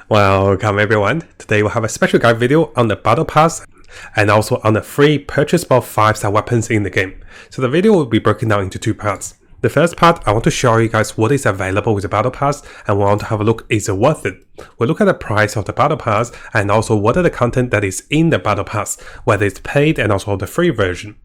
Welcome everyone. Today we'll have a special guide video on the Battle Pass and also on the free purchasable 5-star weapons in the game. So the video will be broken down into two parts. The first part, I want to show you guys what is available with the Battle Pass and we want to have a look, is it worth it? We'll look at the price of the Battle Pass and also what are the content that is in the Battle Pass, whether it's paid and also the free version.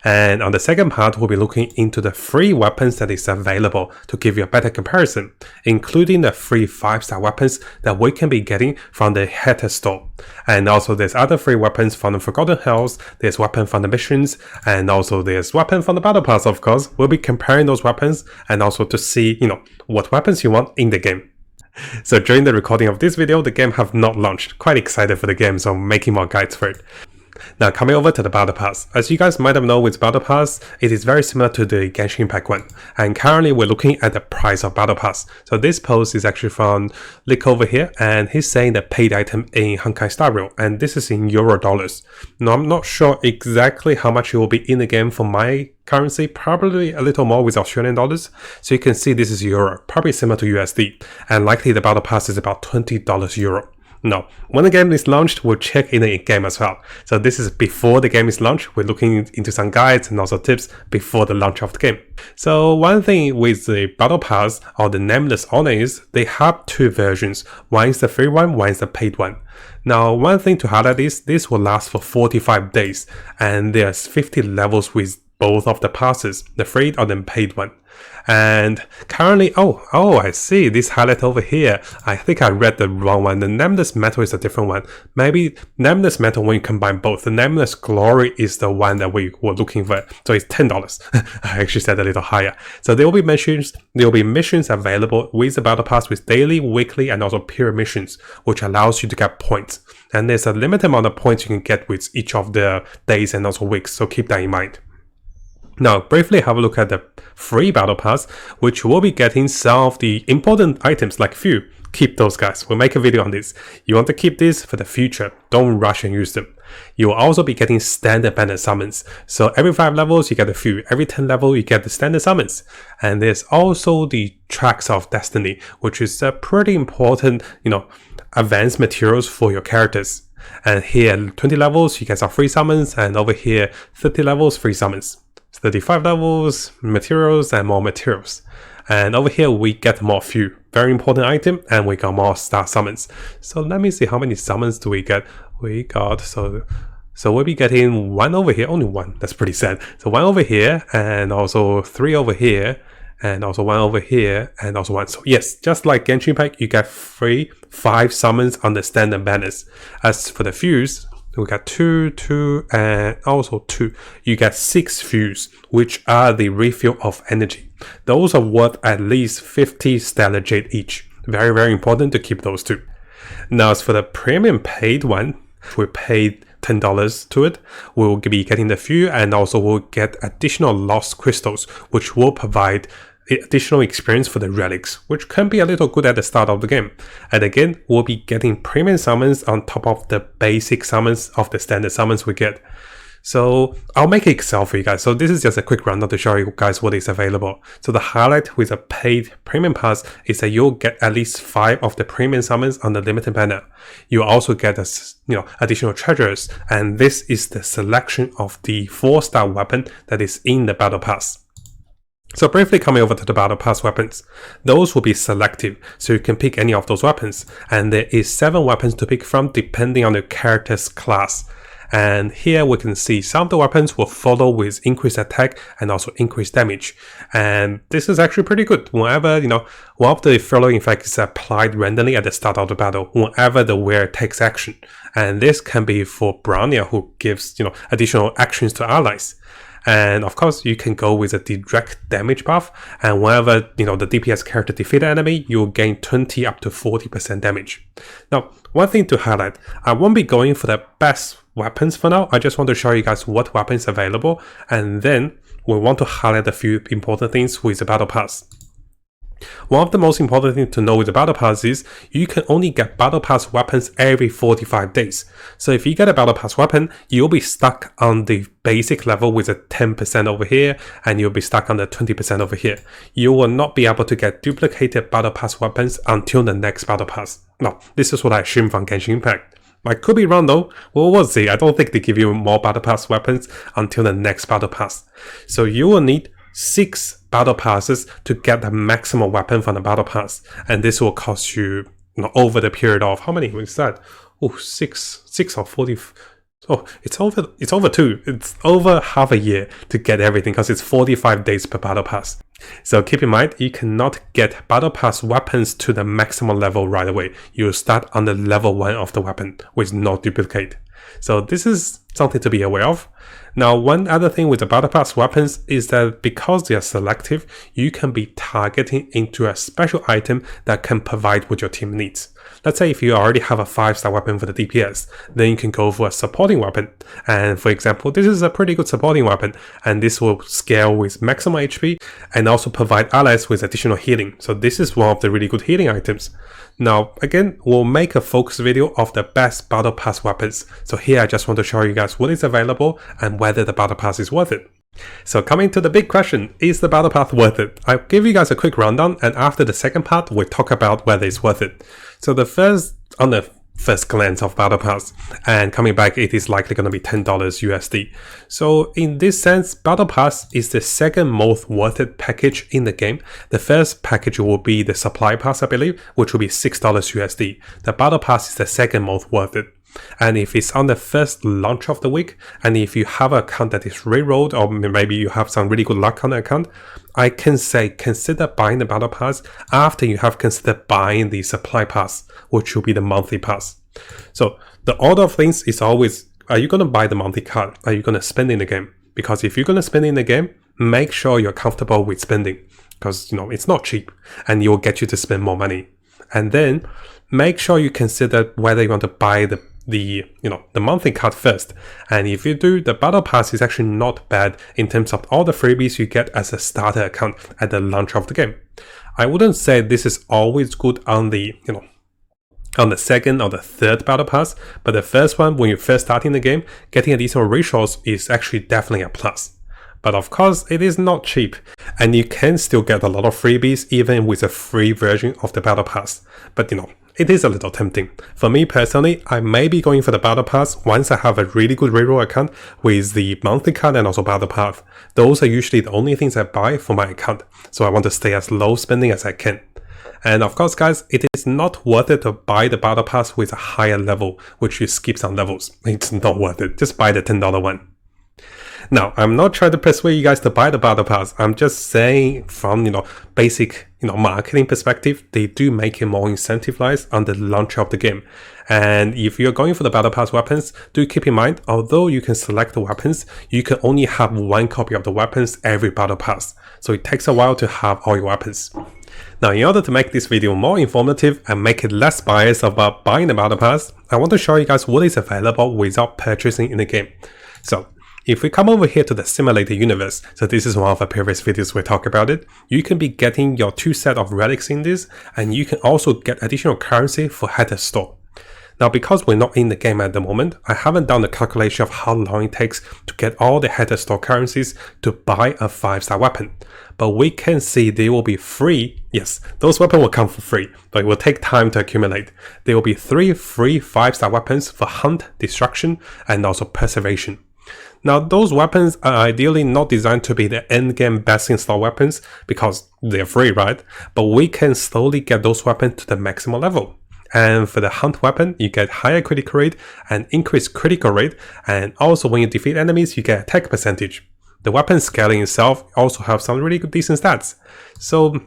And on the second part, we'll be looking into the free weapons that is available to give you a better comparison, including the free 5-star weapons that we can be getting from the Hatter store. And also there's other free weapons from the Forgotten Hills, there's weapon from the missions, and also there's weapon from the Battle Pass, of course. We'll be comparing those weapons and also to see, what weapons you want in the game. So during the recording of this video, the game have not launched. Quite excited for the game, so I'm making more guides for it. Now coming over to the Battle Pass, as you guys might have known with Battle Pass, it is very similar to the Genshin Impact one, and currently we're looking at the price of Battle Pass. So this post is actually from Lick over here, and he's saying the paid item in Honkai starrail, and this is in Euro dollars. Now I'm not sure exactly how much it will be in the game for my currency, probably a little more with Australian dollars. So you can see this is Euro, probably similar to USD, and likely the Battle Pass is about $20 Euro. Now, when the game is launched, we'll check in the game as well. So this is before the game is launched. We're looking into some guides and also tips before the launch of the game. So one thing with the Battle Pass or the Nameless Honor is they have two versions. One is the free one, one is the paid one. Now, one thing to highlight is this will last for 45 days and there's 50 levels with both of the passes, the free or the paid one. And currently, I see this highlight over here. I think I read the wrong one. The Nameless Metal is a different one. Maybe Nameless Metal, when you combine both, the Nameless Glory is the one that we were looking for. So it's $10. I actually said a little higher. So there will be missions available with the Battle Pass with daily, weekly, and also peer missions, which allows you to get points. And there's a limited amount of points you can get with each of the days and also weeks. So keep that in mind. Now, briefly have a look at the free Battle Pass, which will be getting some of the important items like few. Keep those guys. We'll make a video on this. You want to keep this for the future. Don't rush and use them. You will also be getting standard banner summons. So every 5 levels, you get a few. Every 10 level, you get the standard summons. And there's also the Tracks of Destiny, which is a pretty important, advanced materials for your characters. And here, 20 levels, you get some free summons. And over here, 30 levels, free summons. 35 levels, materials, and more materials. And over here we get more few, very important item, and we got more star summons. So let me see how many summons do we get. We got, so we'll be getting 1 over here, only 1, that's pretty sad. So 1 over here, and also 3 over here, and also 1 over here, and also 1. So yes, just like Genshin Impact, you get 5 summons on the standard banners. As for the fuse, we got 2, 2, and also 2. You get 6 fuse, which are the refill of energy. Those are worth at least 50 stellar jade each. Very, very important to keep those two. Now, as for the premium paid one, we paid $10 to it. We'll be getting the few, and also we'll get additional lost crystals, which will provide additional experience for the relics, which can be a little good at the start of the game. And again, we'll be getting premium summons on top of the basic summons of the standard summons we get. So I'll make an Excel for you guys. So this is just a quick rundown to show you guys what is available. So the highlight with a paid premium pass is that you'll get at least 5 of the premium summons on the limited banner. You also get additional treasures, and this is the selection of the 4-star weapon that is in the Battle Pass. So briefly coming over to the Battle Pass weapons, those will be selective, so you can pick any of those weapons, and there is 7 weapons to pick from depending on your character's class. And here we can see some of the weapons will follow with increased attack and also increased damage. And this is actually pretty good. Whenever, one of the following effects is applied randomly at the start of the battle, whenever the wearer takes action. And this can be for Brownia, who gives, additional actions to allies. And of course, you can go with a direct damage buff, and whenever the DPS character defeat an enemy, you'll gain 20 up to 40% damage. Now, one thing to highlight, I won't be going for the best weapons for now. I just want to show you guys what weapons are available, and then we want to highlight a few important things with the Battle Pass. One of the most important things to know with the Battle Pass is you can only get Battle Pass weapons every 45 days. So if you get a Battle Pass weapon, you'll be stuck on the basic level with a 10% over here, and you'll be stuck on the 20% over here. You will not be able to get duplicated Battle Pass weapons until the next Battle Pass. Now, this is what I assume from Genshin Impact. I could be wrong though, we'll see. I don't think they give you more Battle Pass weapons until the next Battle Pass. So you will need 6 Battle Passes to get the maximum weapon from the Battle Pass. And this will cost you, over the period of, how many weeks is that? Oh, 6 or 40. Oh, it's over 2. It's over half a year to get everything because it's 45 days per Battle Pass. So keep in mind, you cannot get Battle Pass weapons to the maximum level right away. You start on the level 1 of the weapon with no duplicate. So this is something to be aware of. Now, one other thing with the Battle Pass weapons is that because they are selective, you can be targeting into a special item that can provide what your team needs. Let's say if you already have a 5-star weapon for the DPS, then you can go for a supporting weapon. And for example, this is a pretty good supporting weapon, and this will scale with maximum HP and also provide allies with additional healing. So this is one of the really good healing items. Now, again, we'll make a focus video of the best Battle Pass weapons. So here I just want to show you guys what is available and whether the Battle Pass is worth it. So coming to the big question, is the Battle Pass worth it? I'll give you guys a quick rundown, and after the second part, we'll talk about whether it's worth it. So on the first glance of Battle Pass, and coming back, it is likely going to be $10 USD. So in this sense, Battle Pass is the second most worth it package in the game. The first package will be the Supply Pass, I believe, which will be $6 USD. The Battle Pass is the second most worth it. And if it's on the first launch of the week, and if you have an account that is rerolled, or maybe you have some really good luck on the account, I can say consider buying the Battle Pass after you have considered buying the Supply Pass, which will be the monthly pass. So the order of things is always, are you going to buy the monthly card? Are you going to spend in the game? Because if you're going to spend in the game, make sure you're comfortable with spending, because it's not cheap and it will get you to spend more money. And then make sure you consider whether you want to buy the monthly card first. And if you do, the Battle Pass is actually not bad in terms of all the freebies you get as a starter account at the launch of the game. I wouldn't say this is always good on the second or the third Battle Pass, but the first one, when you're first starting the game, getting additional resources is actually definitely a plus. But of course, it is not cheap, and you can still get a lot of freebies even with a free version of the Battle Pass. But it is a little tempting. For me personally, I may be going for the Battle Pass once I have a really good reroll account with the monthly card and also Battle Pass. Those are usually the only things I buy for my account, so I want to stay as low spending as I can. And of course, guys, it is not worth it to buy the Battle Pass with a higher level, which you skip some levels. It's not worth it. Just buy the $10 one. Now, I'm not trying to persuade you guys to buy the Battle Pass. I'm just saying from, basic, marketing perspective, they do make it more incentivized on the launch of the game. And if you're going for the Battle Pass weapons, do keep in mind, although you can select the weapons, you can only have 1 copy of the weapons every Battle Pass. So it takes a while to have all your weapons. Now, in order to make this video more informative and make it less biased about buying the Battle Pass, I want to show you guys what is available without purchasing in the game. So, if we come over here to the simulator universe, so this is one of the previous videos we talk about it, you can be getting your 2 sets of relics in this, and you can also get additional currency for header store. Now, because we're not in the game at the moment, I haven't done the calculation of how long it takes to get all the header store currencies to buy a 5-star weapon. But we can see they will be free. Yes, those weapons will come for free, but it will take time to accumulate. There will be 3 free 5-star weapons for Hunt, Destruction, and also Preservation. Now, those weapons are ideally not designed to be the endgame best install weapons because they're free, right? But we can slowly get those weapons to the maximum level. And for the Hunt weapon, you get higher critical rate and increased critical rate, and also when you defeat enemies, you get attack percentage. The weapon scaling itself also have some really good decent stats. So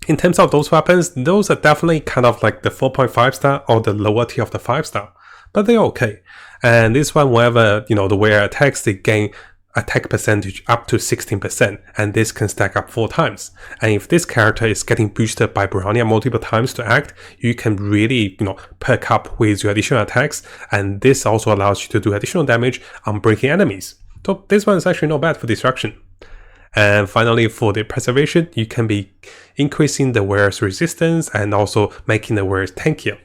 in terms of those weapons, those are definitely kind of like the 4.5 star or the lower tier of the 5 star. But they're okay. And this one, whenever, the wearer attacks, they gain attack percentage up to 16%, and this can stack up 4 times. And if this character is getting boosted by Bronya multiple times to act, you can really, perk up with your additional attacks, and this also allows you to do additional damage on breaking enemies. So this one is actually not bad for destruction. And finally, for the preservation, you can be increasing the wearer's resistance and also making the wearers tankier.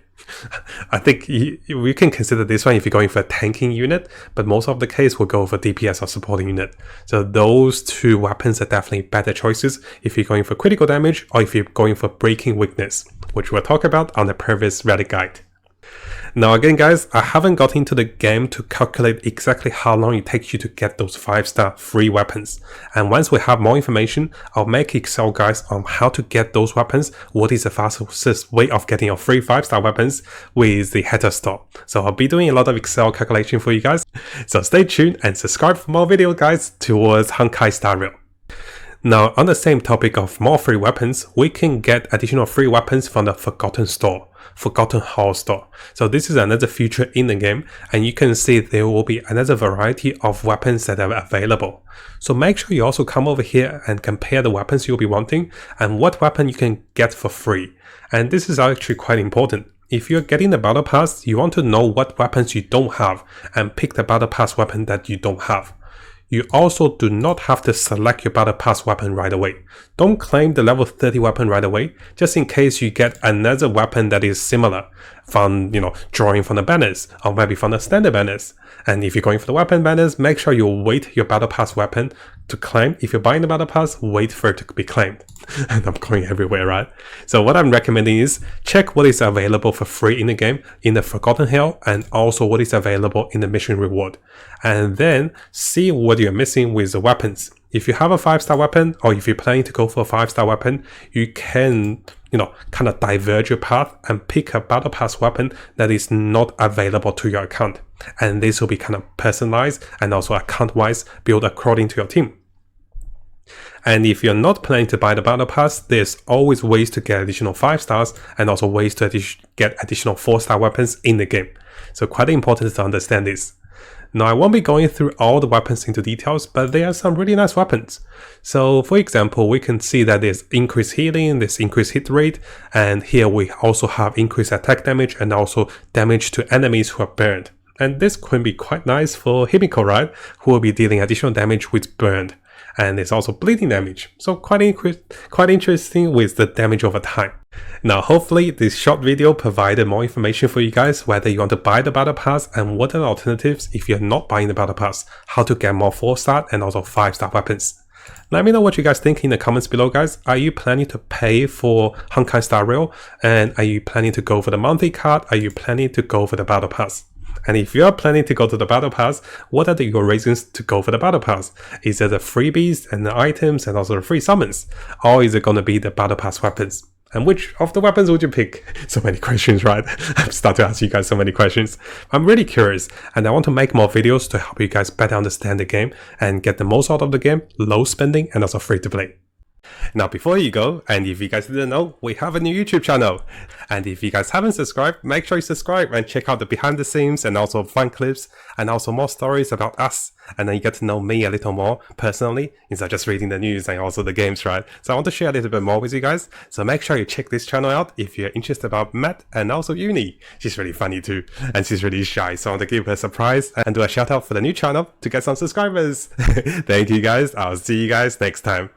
I think we can consider this one if you're going for a tanking unit, but most of the case will go for DPS or supporting unit. So those two weapons are definitely better choices if you're going for critical damage or if you're going for breaking weakness, which we'll talk about on the previous Reddit guide. Now again guys, I haven't got into the game to calculate exactly how long it takes you to get those 5-star free weapons. And once we have more information, I'll make Excel guides on how to get those weapons, what is the fastest way of getting your free 5-star weapons with the header store. So I'll be doing a lot of Excel calculation for you guys. So stay tuned and subscribe for more video guides towards Honkai starrail. Now on the same topic of more free weapons, we can get additional free weapons from the Forgotten Hall store. So this is another feature in the game, and you can see there will be another variety of weapons that are available. So make sure you also come over here and compare the weapons you'll be wanting and what weapon you can get for free. And this is actually quite important. If you're getting the battle pass, you want to know what weapons you don't have and pick the battle pass weapon that you don't have. You also do not have to select your battle pass weapon right away. Don't claim the level 30 weapon right away, just in case you get another weapon that is similar from, drawing from the banners or maybe from the standard banners. And if you're going for the weapon banners, make sure you wait your battle pass weapon to claim. If you're buying the battle pass, wait for it to be claimed. And I'm going everywhere, right? So what I'm recommending is check what is available for free in the game, in the Forgotten Hell, and also what is available in the mission reward. And then see what you're missing with the weapons. If you have a 5-star weapon, or if you're planning to go for a 5-star weapon, you can, kind of diverge your path and pick a battle pass weapon that is not available to your account. And this will be kind of personalized and also account-wise built according to your team. And if you're not planning to buy the battle pass, there's always ways to get additional 5 stars and also ways to get additional 4-star weapons in the game. So quite important to understand this. Now I won't be going through all the weapons into details, but there are some really nice weapons. So for example, we can see that there's increased healing, there's increased hit rate, and here we also have increased attack damage and also damage to enemies who are burned. And this can be quite nice for Himiko, right? Who will be dealing additional damage with burned. And there's also bleeding damage, so quite interesting with the damage over time. Now hopefully this short video provided more information for you guys whether you want to buy the battle pass and what are the alternatives if you're not buying the battle pass, how to get more 4-star and also 5-star weapons. Let me know what you guys think in the comments below guys. Are you planning to pay for Honkai starrail, and are you planning to go for the monthly card? Are you planning to go for the battle pass? And if you are planning to go to the battle pass, what are your reasons to go for the battle pass? Is it the freebies and the items and also the free summons? Or is it going to be the battle pass weapons? And which of the weapons would you pick? So many questions, right? I'm starting to ask you guys so many questions. I'm really curious, and I want to make more videos to help you guys better understand the game and get the most out of the game, low spending and also free to play. Now before you go, and if you guys didn't know, we have a new YouTube channel. And if you guys haven't subscribed, make sure you subscribe and check out the behind the scenes and also fun clips and also more stories about us. And then you get to know me a little more personally instead of just reading the news and also the games, right? So I want to share a little bit more with you guys. So make sure you check this channel out if you're interested about Matt and also Uni. She's really funny too, and she's really shy. So I want to give her a surprise and do a shout out for the new channel to get some subscribers. Thank you guys. I'll see you guys next time.